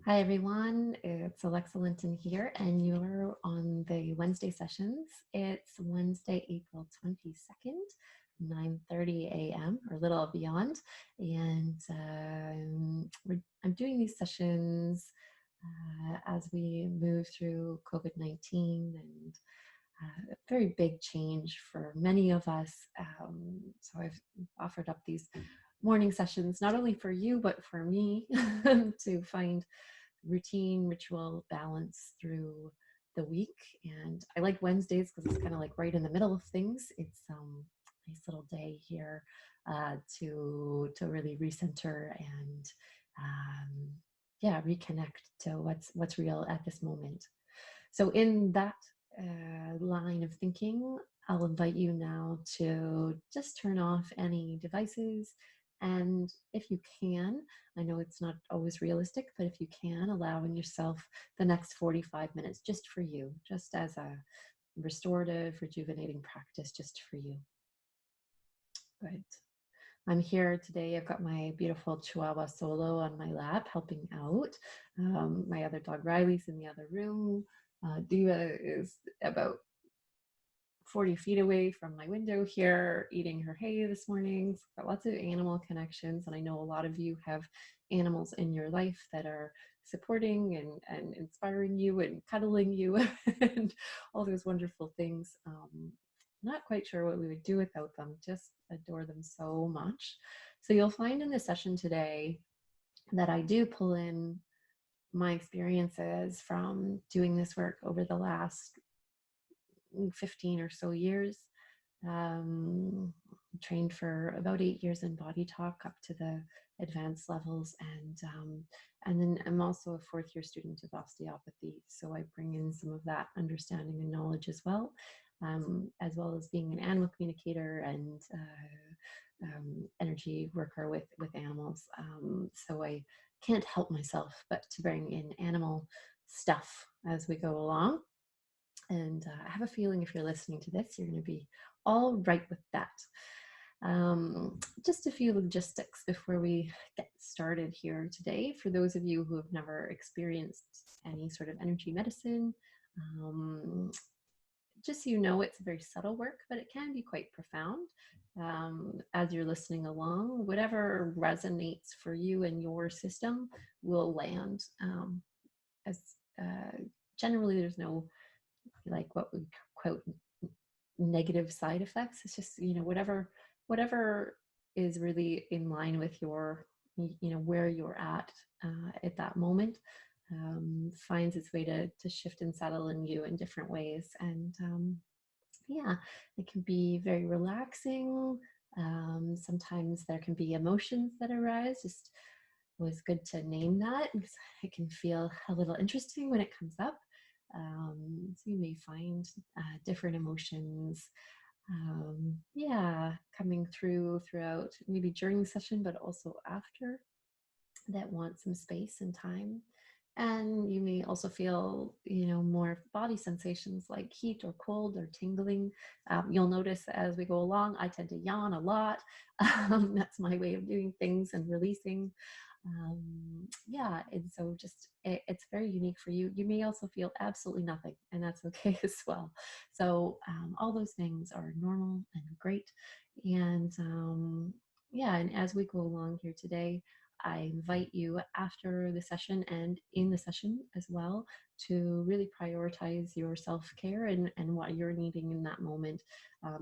Hi everyone, it's Alexa Linton here, and you're on the Wednesday sessions. It's Wednesday, April 22nd, 9:30 a.m. or a little beyond, and I'm doing these sessions as we move through COVID-19 and a very big change for many of us. So I've offered up these morning sessions, not only for you, but for me to find routine, ritual balance through the week. And I like Wednesdays because it's kind of like right in the middle of things. It's a nice little day here to really recenter and yeah, reconnect to what's real at this moment. So in that line of thinking, I'll invite you now to just turn off any devices. And if you can, I know it's not always realistic, but if you can, allowing yourself the next 45 minutes just for you, just as a restorative, rejuvenating practice just for you. Good. I'm here today. I've got my beautiful Chihuahua Solo on my lap helping out. My other dog Riley's in the other room. Diva is about 40 feet away from my window here, eating her hay this morning. So got lots of animal connections, and I know a lot of you have animals in your life that are supporting and inspiring you and cuddling you and all those wonderful things. Not quite sure what we would do without them, just adore them so much. So you'll find in the session today that I do pull in my experiences from doing this work over the last 15 or so years. Trained for about 8 years in body talk up to the advanced levels, and then I'm also a fourth year student of osteopathy, so I bring in some of that understanding and knowledge as well as being an animal communicator and energy worker with animals. So I can't help myself but to bring in animal stuff as we go along. And I have a feeling if you're listening to this, you're going to be all right with that. Just a few logistics before we get started here today. For those of you who have never experienced any sort of energy medicine, just so you know, it's a very subtle work, but it can be quite profound. As you're listening along, whatever resonates for you and your system will land. As generally, there's no like what we quote negative side effects. It's just, whatever is really in line with your, where you're at that moment, finds its way to shift and settle in you in different ways. And yeah, it can be very relaxing. Sometimes there can be emotions that arise. Just was good to name that because it can feel a little interesting when it comes up. So you may find different emotions, yeah, coming throughout, maybe during the session, but also after, that want some space and time. And you may also feel, more body sensations like heat or cold or tingling. You'll notice as we go along, I tend to yawn a lot. That's my way of doing things and releasing. Yeah, and so just it's very unique for you. You may also feel absolutely nothing, and that's okay as well. So all those things are normal and great. And yeah, and as we go along here today, I invite you after the session and in the session as well to really prioritize your self-care and what you're needing in that moment,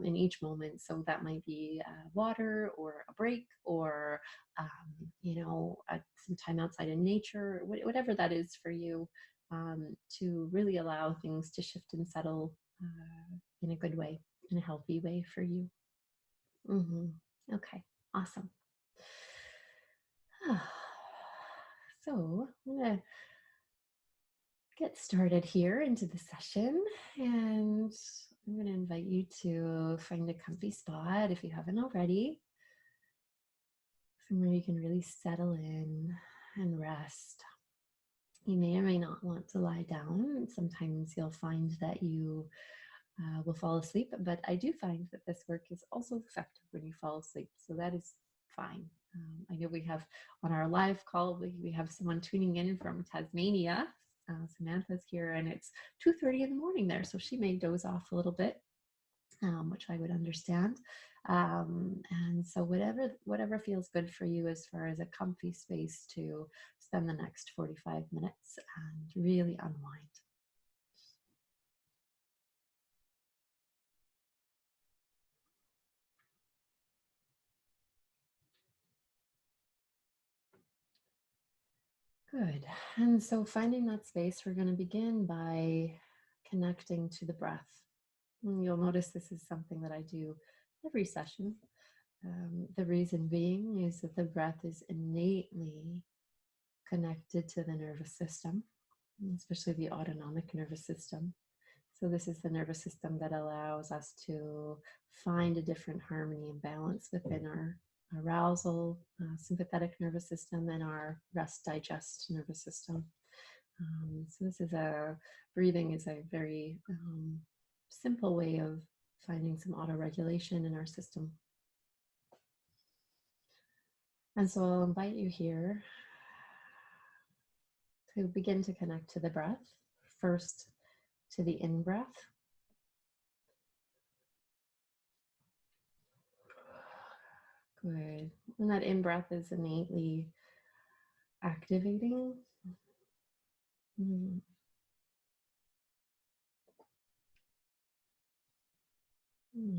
in each moment. So that might be water or a break or, some time outside in nature, whatever that is for you, to really allow things to shift and settle in a good way, in a healthy way for you. Okay, awesome. So I'm going to get started here into the session, and I'm going to invite you to find a comfy spot if you haven't already, somewhere you can really settle in and rest. You may or may not want to lie down. Sometimes you'll find that you will fall asleep, but I do find that this work is also effective when you fall asleep. So that is fine. I know we have on our live call, we have someone tuning in from Tasmania. Samantha's here, and it's 2:30 in the morning there, so she may doze off a little bit, which I would understand. And so whatever feels good for you as far as a comfy space to spend the next 45 minutes and really unwind. Good. And so finding that space, we're going to begin by connecting to the breath. And you'll notice this is something that I do every session. The reason being is that the breath is innately connected to the nervous system, especially the autonomic nervous system. So this is the nervous system that allows us to find a different harmony and balance within our arousal, sympathetic nervous system, and our rest digest nervous system. So this is breathing is a very simple way of finding some auto-regulation in our system. And so I'll invite you here to begin to connect to the breath. First, to the in-breath. Good. And that in-breath is innately activating.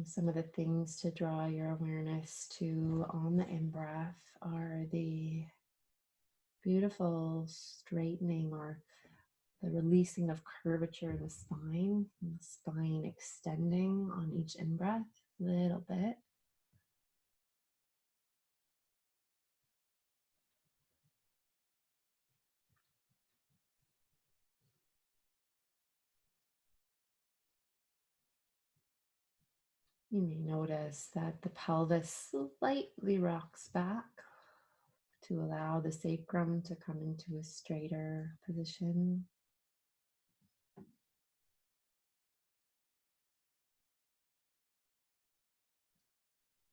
Some of the things to draw your awareness to on the in-breath are the beautiful straightening or the releasing of curvature in the spine extending on each in-breath a little bit. You may notice that the pelvis slightly rocks back to allow the sacrum to come into a straighter position.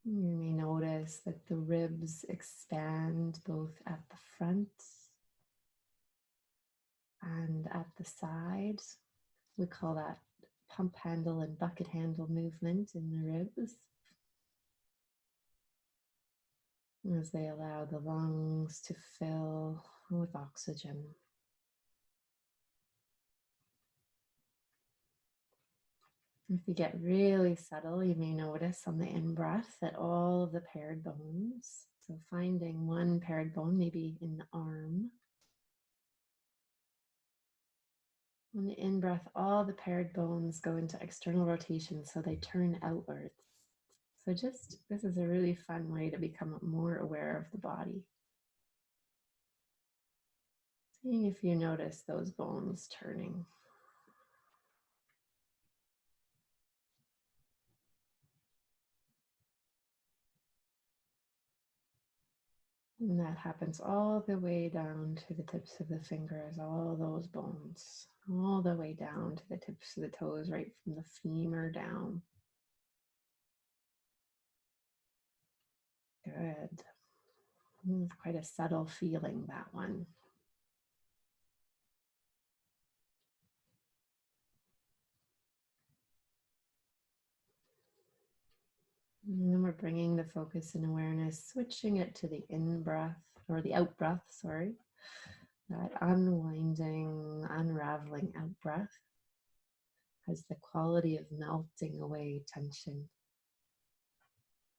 You may notice that the ribs expand both at the front and at the side. We call that pump handle and bucket handle movement in the ribs, as they allow the lungs to fill with oxygen. If you get really subtle, you may notice on the in-breath that all of the paired bones, so finding one paired bone, maybe in the arm. On the in-breath, all the paired bones go into external rotation, so they turn outwards. So this is a really fun way to become more aware of the body. Seeing if you notice those bones turning. And that happens all the way down to the tips of the fingers, all those bones, all the way down to the tips of the toes, right from the femur down. Good. It's quite a subtle feeling, that one. And then we're bringing the focus and awareness, switching it to the in-breath, or the out-breath, sorry. That unwinding, unraveling out-breath has the quality of melting away tension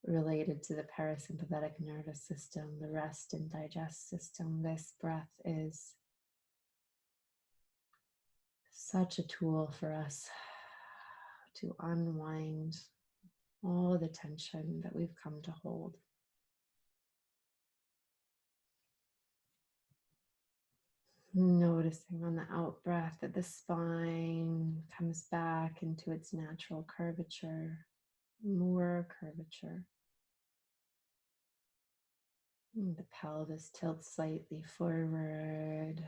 related to the parasympathetic nervous system, the rest and digest system. This breath is such a tool for us to unwind all the tension that we've come to hold. Noticing on the out breath that the spine comes back into its natural curvature, more curvature. The pelvis tilts slightly forward.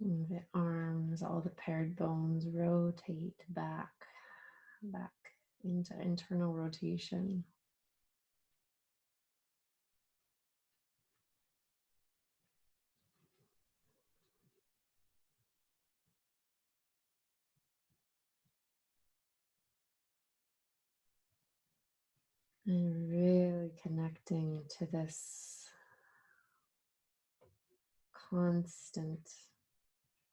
The arms, all the paired bones rotate back back into internal rotation. And really connecting to this constant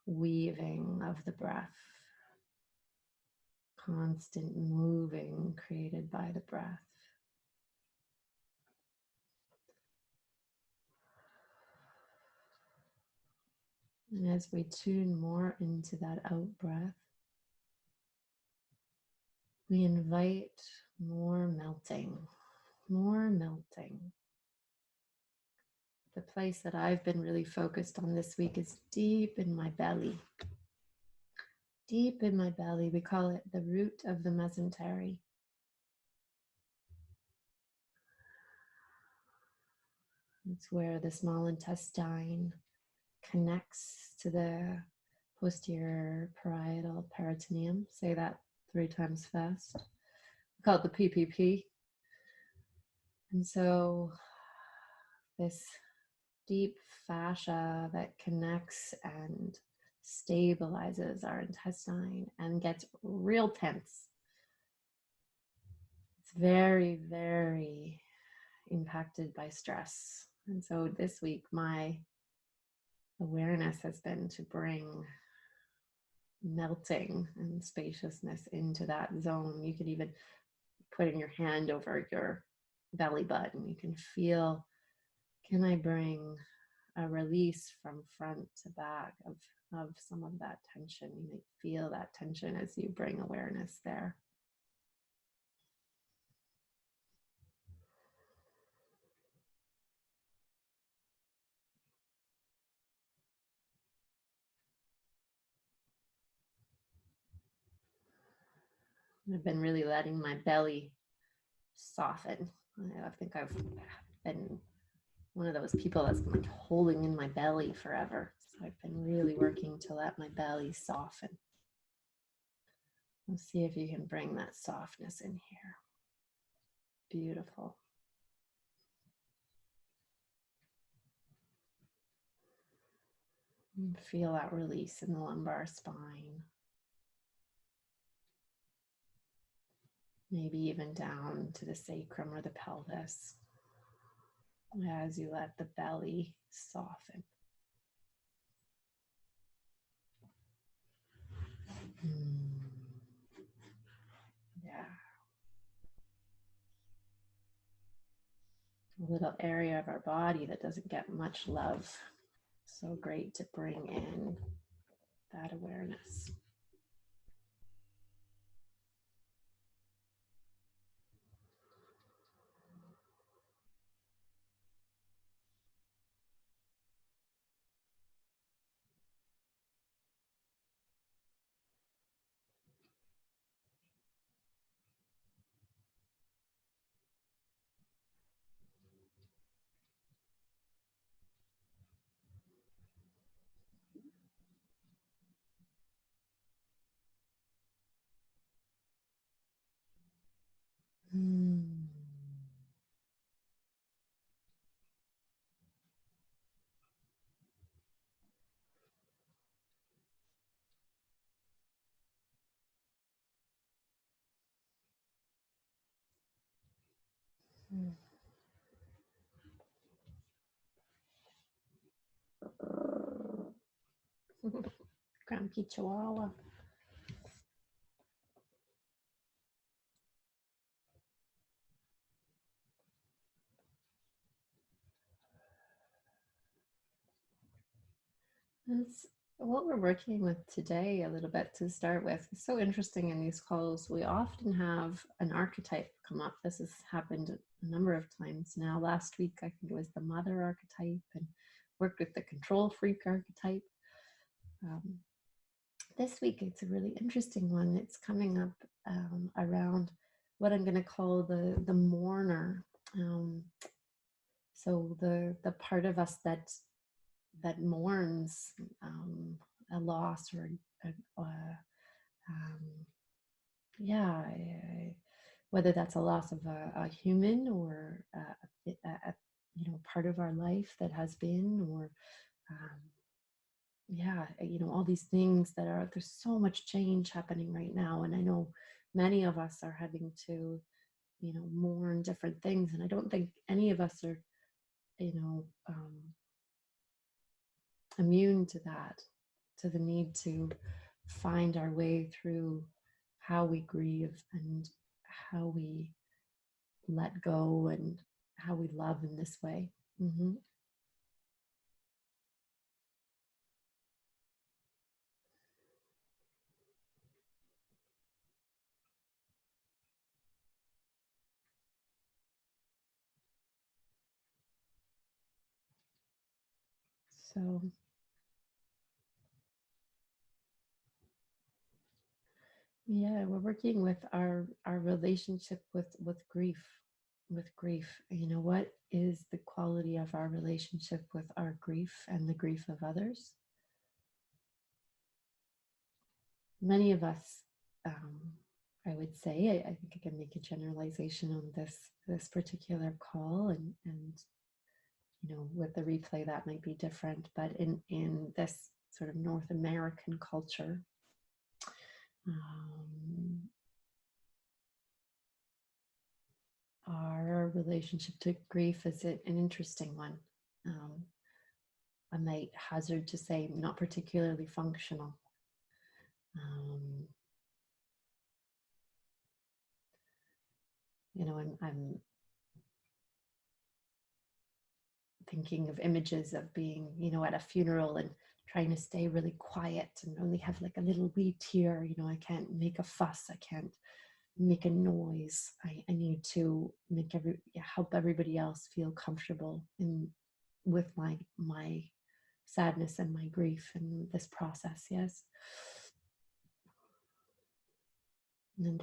weaving of the breath, constant moving created by the breath. And as we tune more into that out breath, we invite more melting, more melting. The place that I've been really focused on this week is deep in my belly. Deep in my belly, we call it the root of the mesentery. It's where the small intestine connects to the posterior parietal peritoneum. Say that 3 times fast. We call it the PPP. And so this deep fascia that connects and stabilizes our intestine and gets real tense. It's very, very impacted by stress. And so this week, my awareness has been to bring melting and spaciousness into that zone. You can even put your hand over your belly button. You can feel, can I bring a release from front to back of some of that tension? You might feel that tension as you bring awareness there. I've been really letting my belly soften. I think I've been one of those people that's been like holding in my belly forever. So I've been really working to let my belly soften. Let's see if you can bring that softness in here. Beautiful. And feel that release in the lumbar spine. Maybe even down to the sacrum or the pelvis as you let the belly soften. Yeah. A little area of our body that doesn't get much love. So great to bring in that awareness. Grumpy Chihuahua. That's what we're working with today a little bit to start with. It's so interesting in these calls. We often have an archetype come up. This has happened a number of times now. Last week, I think it was the mother archetype, and worked with the control freak archetype. This week, it's a really interesting one. It's coming up around what I'm going to call the mourner. So the part of us that mourns a loss or a yeah, whether that's a loss of a human or part of our life that has been, or um, yeah, all these things there's so much change happening right now, and I know many of us are having to mourn different things, and I don't think any of us are you know immune to that, to the need to find our way through how we grieve and how we let go and how we love in this way. Hmm. So yeah, we're working with our relationship with grief. What is the quality of our relationship with our grief and the grief of others? Many of us, um, I would say, I think I can make a generalization on this particular call, and with the replay that might be different, but in this sort of North American culture, um, our relationship to grief is an interesting one. Um, I might hazard to say not particularly functional. Um, I'm thinking of images of being, at a funeral and trying to stay really quiet and only have like a little wee tear. I can't make a fuss. I can't make a noise. I need to help everybody else feel comfortable with my sadness and my grief and this process. Yes. And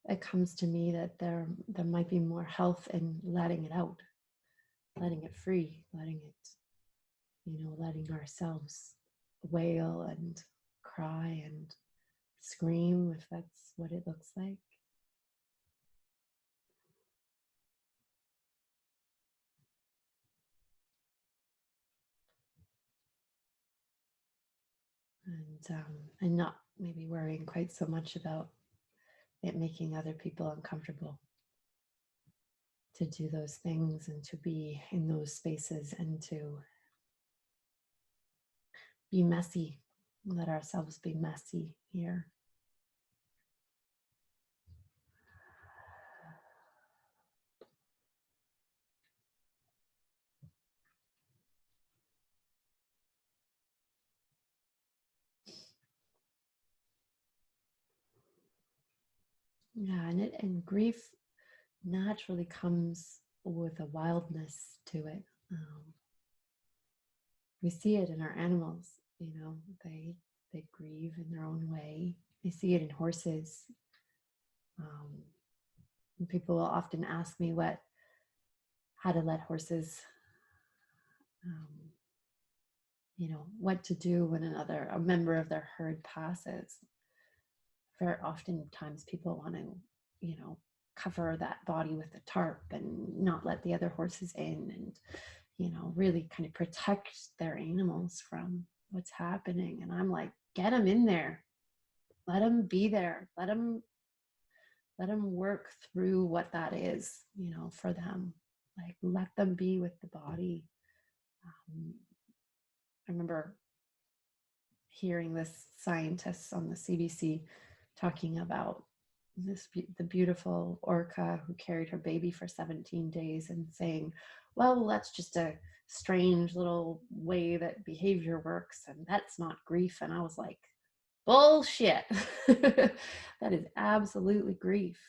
it comes to me that there might be more health in letting it out, letting it free, letting ourselves wail and cry and scream if that's what it looks like. And not maybe worrying quite so much about it making other people uncomfortable to do those things and to be in those spaces and to be messy, let ourselves be messy here. Yeah, and grief naturally comes with a wildness to it. We see it in our animals. They grieve in their own way. I see it in horses. Um, People will often ask me how to let horses, um, what to do when a member of their herd passes. Very oftentimes people want to, cover that body with a tarp and not let the other horses in, and really kind of protect their animals from what's happening. And I'm like, get them in there, let them be there, let them work through what that is, for them. Like, let them be with the body. I remember hearing this scientist on the CBC talking about the beautiful orca who carried her baby for 17 days and saying, well, that's just a strange little way that behavior works, and that's not grief. And I was like, bullshit. That is absolutely grief.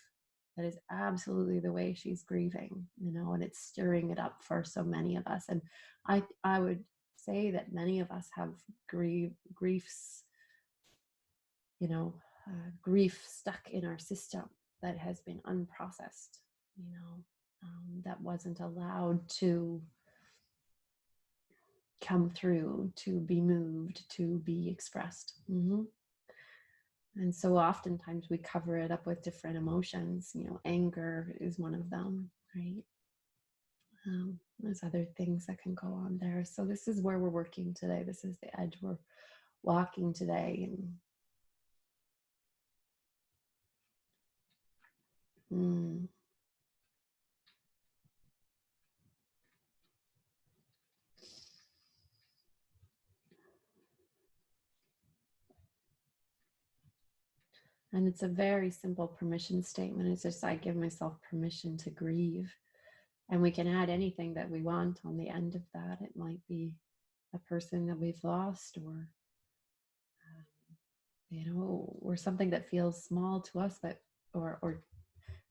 That is absolutely the way she's grieving, and it's stirring it up for so many of us. And I would say that many of us have griefs, grief stuck in our system that has been unprocessed, that wasn't allowed to come through, to be moved, to be expressed. And so oftentimes we cover it up with different emotions. You know, anger is one of them, right? There's other things that can go on there. So this is where we're working today. This is the edge we're walking today. And and it's a very simple permission statement. It's just, I give myself permission to grieve. And we can add anything that we want on the end of that. It might be a person that we've lost, or or something that feels small to us, but or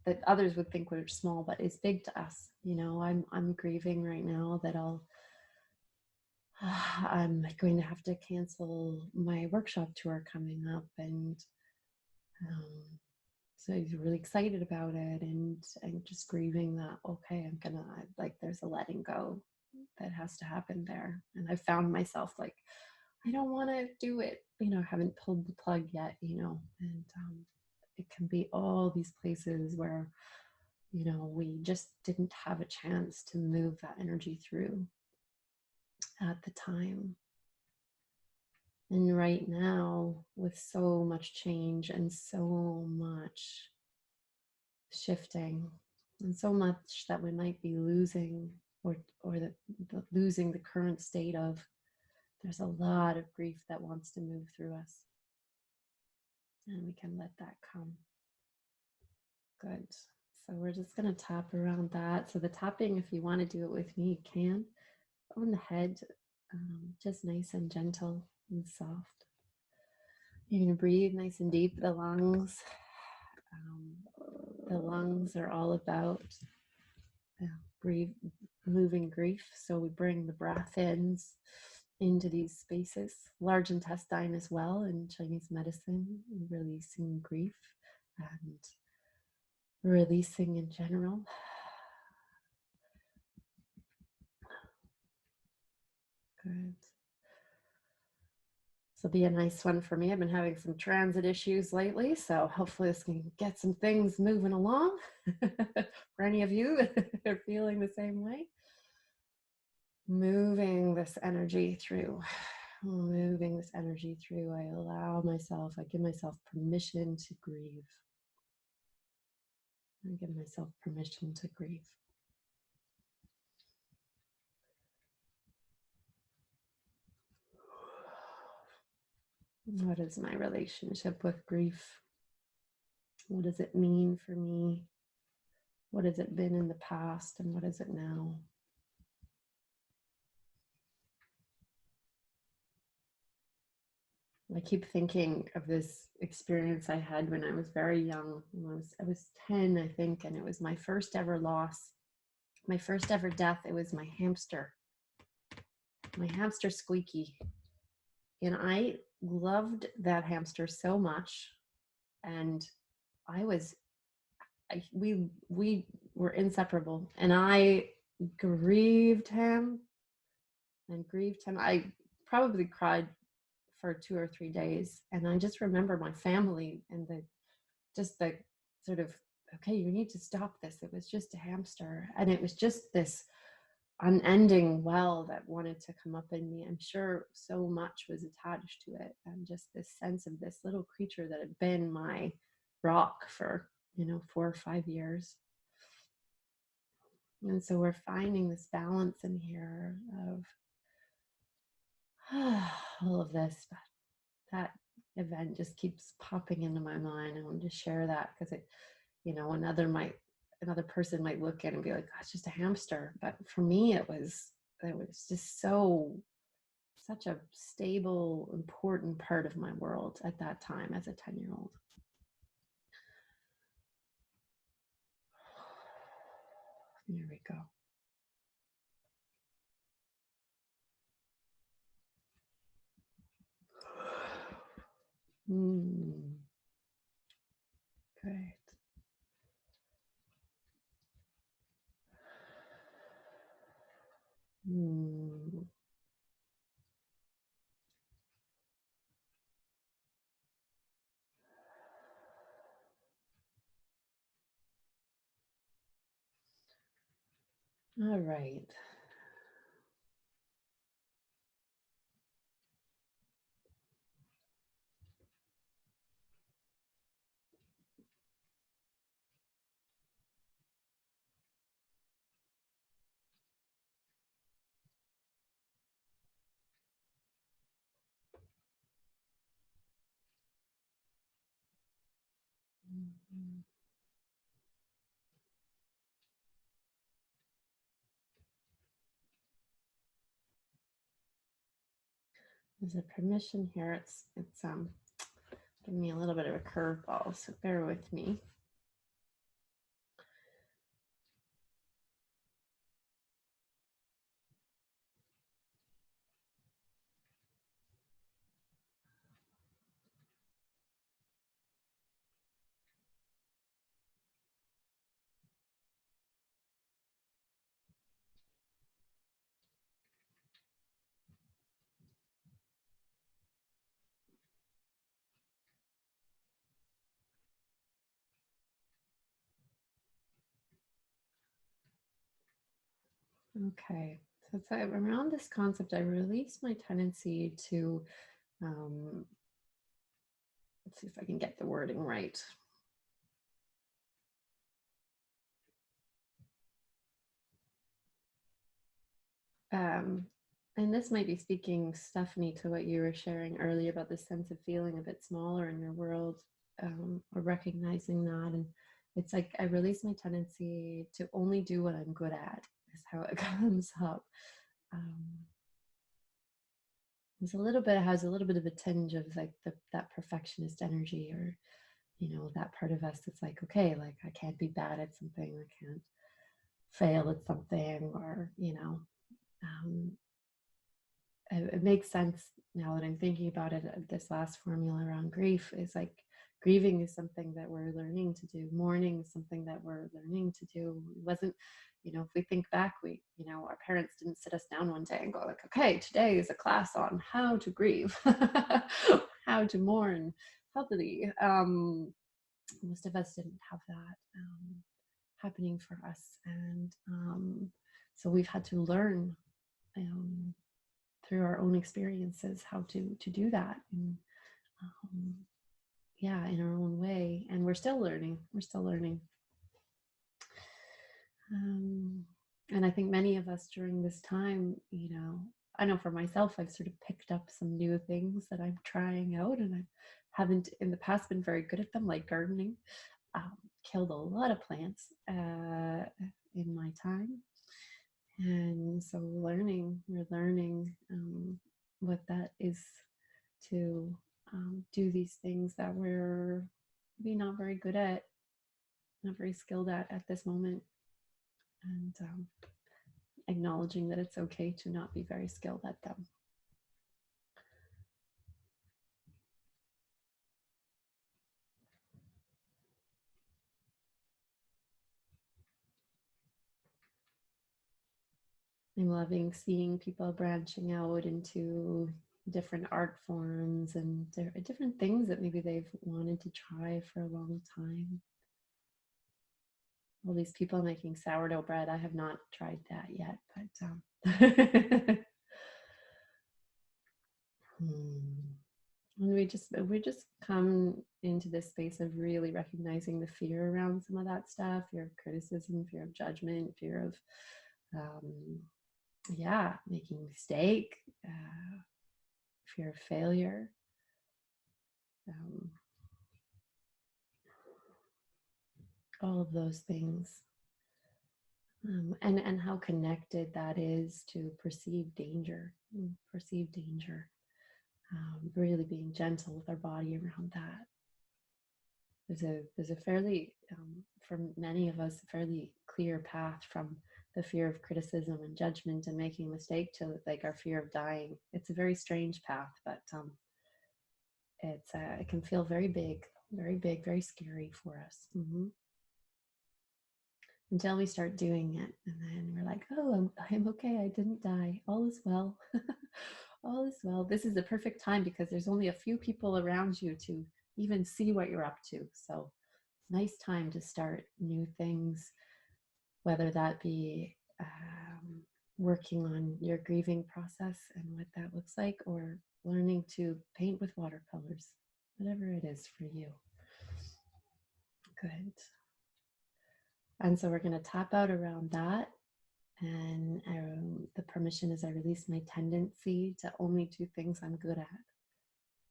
that others would think were small, but is big to us. I'm grieving right now that I'm going to have to cancel my workshop tour coming up, and so he's really excited about it, and I'm just grieving that, okay, there's a letting go that has to happen there. And I found myself like, I don't want to do it, haven't pulled the plug yet, and it can be all these places where, we just didn't have a chance to move that energy through at the time. And right now, with so much change and so much shifting, and so much that we might be losing, or losing the current state of, there's a lot of grief that wants to move through us. And we can let that come. Good. So we're just going to tap around that. So the tapping, if you want to do it with me, you can. On the head, just nice and gentle and soft. You're going to breathe nice and deep. The lungs are all about moving grief. So we bring the breath into these spaces, large intestine as well in Chinese medicine, releasing grief and releasing in general. Good. This will be a nice one for me. I've been having some transit issues lately, so hopefully this can get some things moving along for any of you that are feeling the same way. Moving this energy through. I give myself permission to grieve. I give myself permission to grieve. What is my relationship with grief? What does it mean for me? What has it been in the past, and what is it now? I keep thinking of this experience I had when I was very young. I was 10, I think, and it was my first ever loss, my first ever death. It was my hamster Squeaky. And I loved that hamster so much. And we were inseparable. And I grieved him. I probably cried for 2 or 3 days. And I just remember my family and the sort of, okay, you need to stop this. It was just a hamster. And it was just this unending well that wanted to come up in me. I'm sure so much was attached to it. And just this sense of this little creature that had been my rock for, 4 or 5 years. And so we're finding this balance in here of all of this, but that event just keeps popping into my mind. I wanted to share that because it, another person might look at it and be like, oh, it's just a hamster. But for me, it was just such a stable, important part of my world at that time as a 10-year-old. Here we go. Great. All right. Mhm. There's a permission here. It's giving me a little bit of a curveball, so bear with me. Okay, so it's around this concept. I release my tendency to, let's see if I can get the wording right. And this might be speaking, Stephanie, to what you were sharing earlier about the sense of feeling a bit smaller in your world, or recognizing that. And it's like I release my tendency to only do what I'm good at, is how it comes up. It's a little bit, it has a little bit of a tinge of like that perfectionist energy, or that part of us that's like, okay, like I can't be bad at something, I can't fail at something, or um, it makes sense now that I'm thinking about it. This last formula around grief is like, grieving is something that we're learning to do. Mourning is something that we're learning to do. It wasn't, if we think back, our parents didn't sit us down one day and go like, okay, today is a class on how to grieve, how to mourn healthily. Most of us didn't have that happening for us. And so we've had to learn um, through our own experiences how to do that, and yeah, in our own way. And we're still learning. And I think many of us during this time, I know for myself, I've sort of picked up some new things that I'm trying out, and I haven't in the past been very good at them, like gardening. Killed a lot of plants in my time. And so we're learning what that is, to do these things that we're maybe not very good at, not very skilled at this moment, and acknowledging that it's okay to not be very skilled at them. I'm loving seeing people branching out into different art forms and different things that maybe they've wanted to try for a long time. All these people making sourdough bread. I have not tried that yet, but and we just come into this space of really recognizing the fear around some of that stuff, fear of criticism, fear of judgment, fear of making a mistake, fear of failure. All of those things. And how connected that is to perceived danger. Really being gentle with our body around that. There's a fairly, for many of us, a fairly clear path from the fear of criticism and judgment and making a mistake to like our fear of dying. It's a very strange path, but it can feel very big, very scary for us. Until we start doing it, and then we're like, oh, I'm okay, I didn't die, all is well. All is well. This is the perfect time because there's only a few people around you to even see what you're up to. So nice time to start new things, whether that be working on your grieving process and what that looks like, or learning to paint with watercolors, whatever it is for you. Good. And so we're going to tap out around that. And the permission is I release my tendency to only do things I'm good at,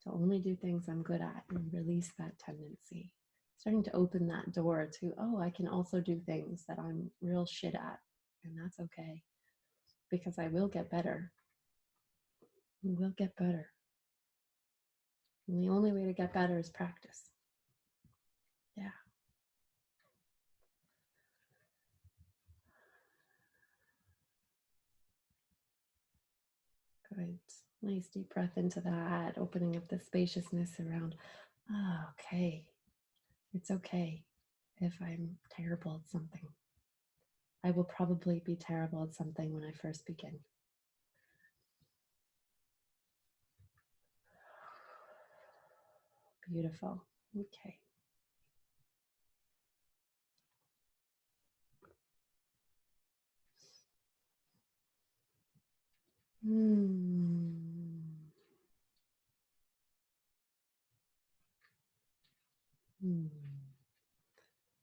to only do things I'm good at, and release that tendency. Starting to open that door to, oh, I can also do things that I'm real shit at, and that's okay, because I will get better. We will get better. And the only way to get better is practice. Yeah. Good. Nice deep breath into that, opening up the spaciousness around, oh, okay, it's okay if I'm terrible at something. I will probably be terrible at something when I first begin. Beautiful. Okay.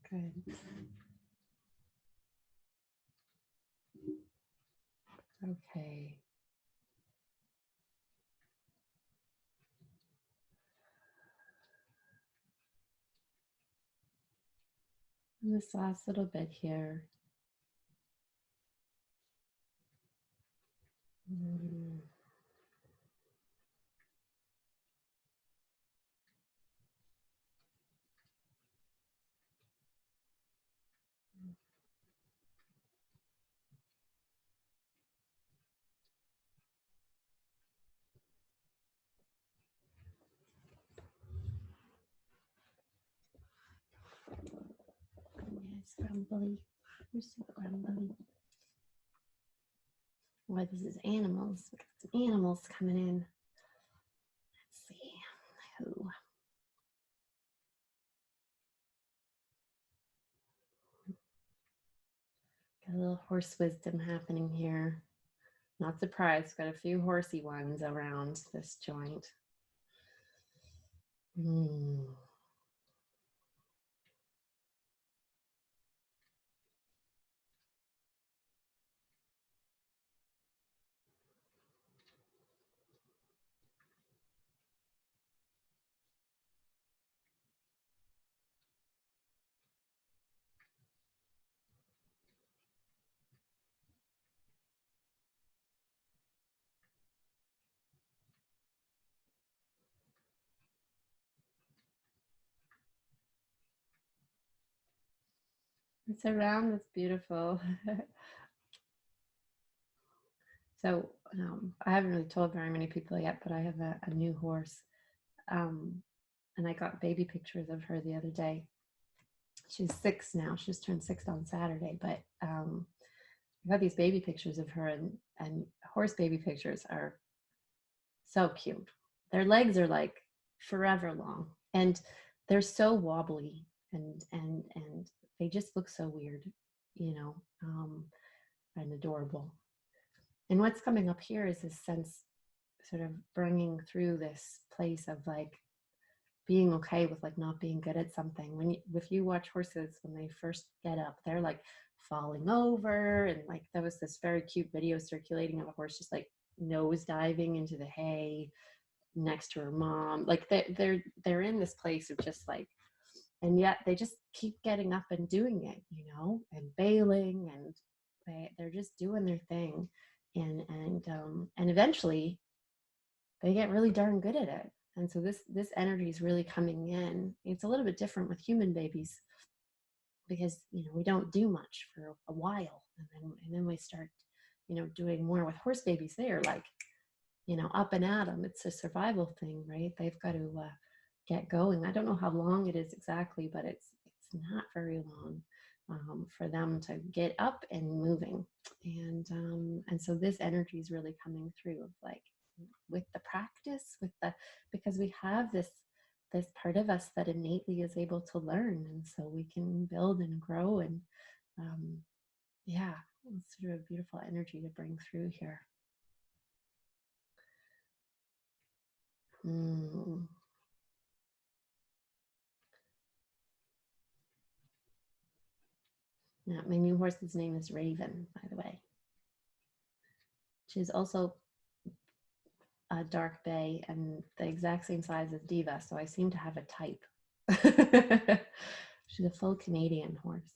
Good. Okay. And this last little bit here. Yes, grumbly. You're so grumbly. Why, this is animals. We got some animals coming in. Let's see. Who? Got a little horse wisdom happening here. Not surprised. Got a few horsey ones around this joint. It's around. It's beautiful. So I haven't really told very many people yet, but I have a new horse. And I got baby pictures of her the other day. She's 6 now. She just turned 6 on Saturday. But I got these baby pictures of her, and horse baby pictures are so cute. Their legs are like forever long, and they're so wobbly, and they just look so weird, and adorable. And what's coming up here is this sense, sort of bringing through this place of like being okay with like not being good at something. If you watch horses when they first get up, they're like falling over, and like there was this very cute video circulating of a horse just like nose diving into the hay next to her mom. Like they're in this place of just like, and yet they just keep getting up and doing it, and bailing, and they're just doing their thing, and eventually they get really darn good at it. And so this energy is really coming in. It's a little bit different with human babies because we don't do much for a while, and then we start doing more. With horse babies, they are like up and at them. It's a survival thing, right? They've got to get going. I don't know how long it is exactly, but it's not very long for them to get up and moving. And so this energy is really coming through of like, with the practice, because we have this part of us that innately is able to learn, and so we can build and grow, and yeah, it's sort of a beautiful energy to bring through here. Mm. Yeah, my new horse's name is Raven, by the way. She's also a dark bay and the exact same size as Diva, so I seem to have a type. She's a full Canadian horse.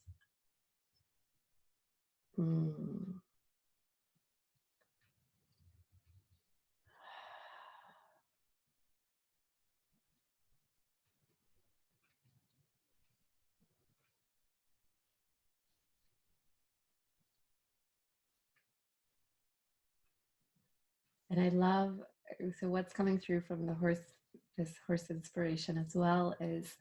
Mm. And I love, so what's coming through from the horse, this horse inspiration as well, is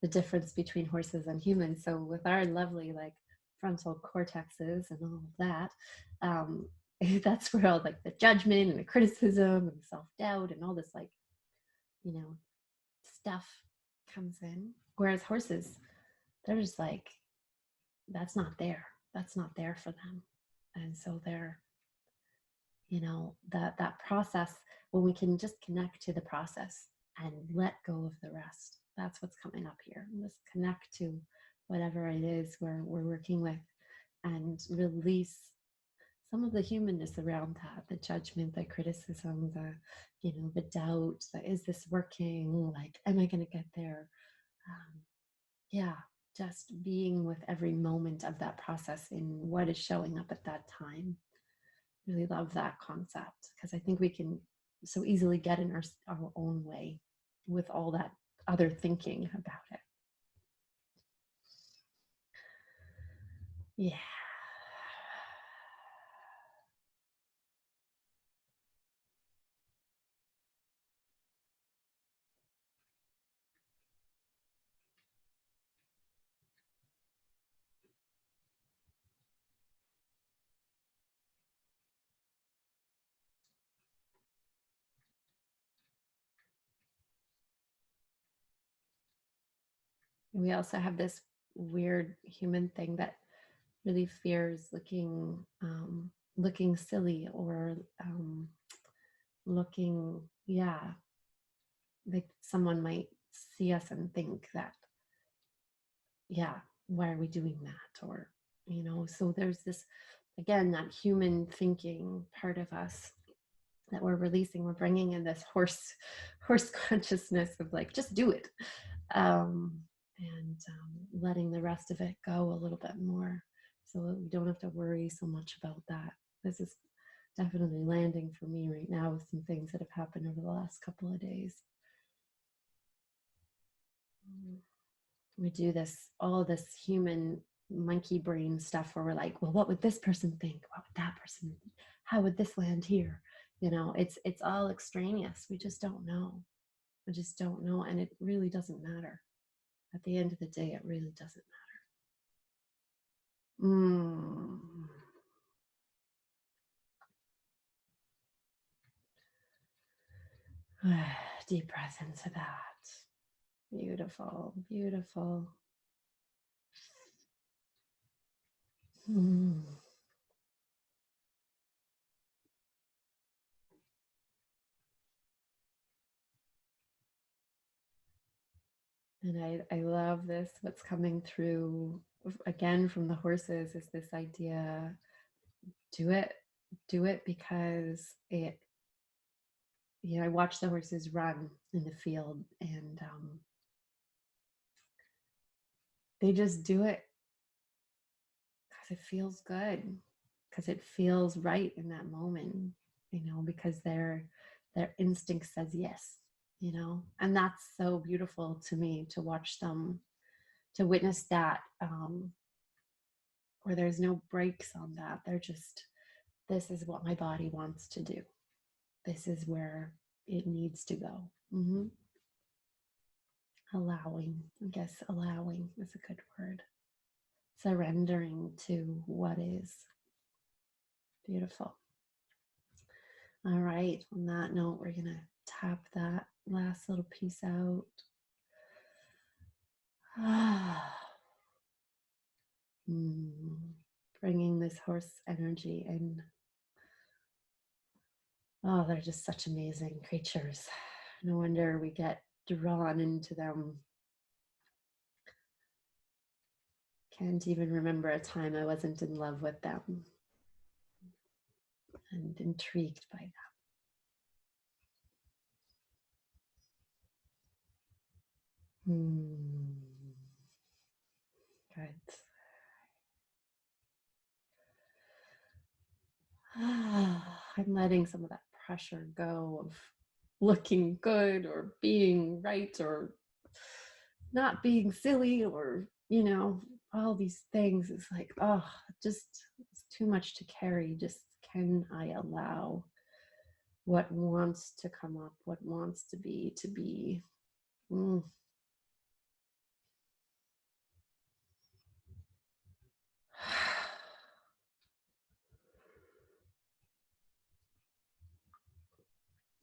the difference between horses and humans. So with our lovely like frontal cortexes and all of that, um, that's where all like the judgment and the criticism and the self-doubt and all this like, you know, stuff comes in. Whereas horses, they're just like, that's not there. That's not there for them. And so they're, you know, that process, when we can just connect to the process and let go of the rest, that's what's coming up here. Just connect to whatever it is we're working with and release some of the humanness around that, the judgment, the criticism, the, you know, the doubt, the, is this working, like, am I going to get there? Yeah, just being with every moment of that process in what is showing up at that time. Really love that concept because I think we can so easily get in our own way with all that other thinking about it. Yeah. We also have this weird human thing that really fears looking silly or looking, yeah, like someone might see us and think that, yeah, why are we doing that? Or, you know, so there's this, again, that human thinking part of us that we're releasing. We're bringing in this horse consciousness of like, just do it. And letting the rest of it go a little bit more so that we don't have to worry so much about that. This is definitely landing for me right now with some things that have happened over the last couple of days. We do this, all this human monkey brain stuff where we're like, well, what would this person think? What would that person think? How would this land here? You know, it's all extraneous. We just don't know. We just don't know. And it really doesn't matter. At the end of the day, it really doesn't matter. Deep breath into that. Beautiful, beautiful. Mm. And I love this. What's coming through again from the horses is this idea, do it, do it because it, you know, I watch the horses run in the field and they just do it because it feels good, because it feels right in that moment, you know, because their instinct says yes, you know, and that's so beautiful to me to watch them, to witness that, where there's no brakes on that. They're just, this is what my body wants to do. This is where it needs to go. Mm-hmm. Allowing, I guess allowing is a good word. Surrendering to what is. Beautiful. All right, on that note, we're going to tap that last little piece out. Mm. bringing this horse energy in. Oh, they're just such amazing creatures. No wonder we get drawn into them. Can't even remember a time I wasn't in love with them and intrigued by them. Good. I'm letting some of that pressure go of looking good or being right or not being silly or, all these things. It's like, oh, just it's too much to carry. Just can I allow what wants to come up, what wants to be, to be? Mm.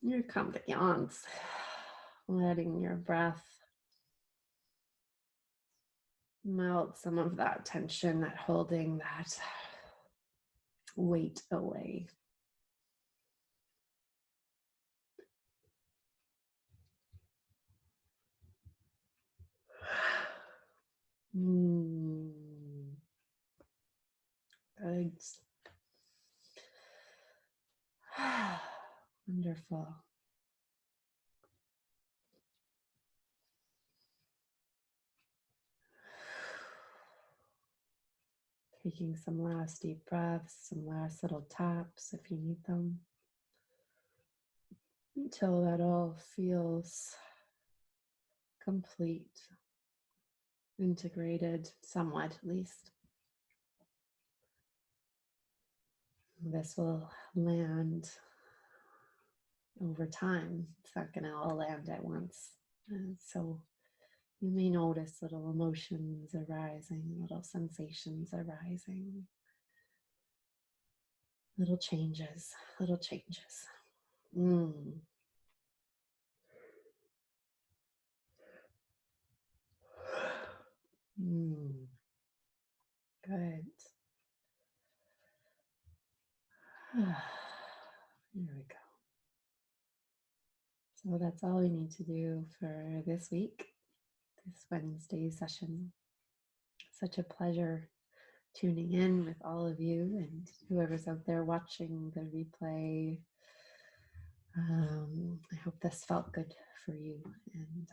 Here come the yawns. Letting your breath melt some of that tension, that holding, that weight away. Good. Wonderful. Taking some last deep breaths, some last little taps if you need them, until that all feels complete, integrated, somewhat at least. This will land over time. It's not going to all land at once. So you may notice little emotions arising, little sensations arising, little changes, little changes. Good. Here we go. So that's all we need to do for this week, this Wednesday session. Such a pleasure tuning in with all of you and whoever's out there watching the replay. I hope this felt good for you. And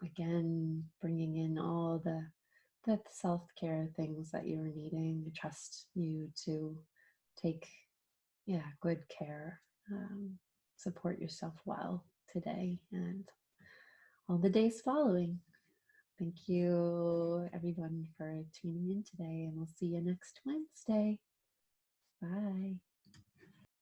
again, bringing in all the self-care things that you're needing. I trust you to take good care. Support yourself well today and all the days following. Thank you, everyone, for tuning in today, and we'll see you next Wednesday. Bye.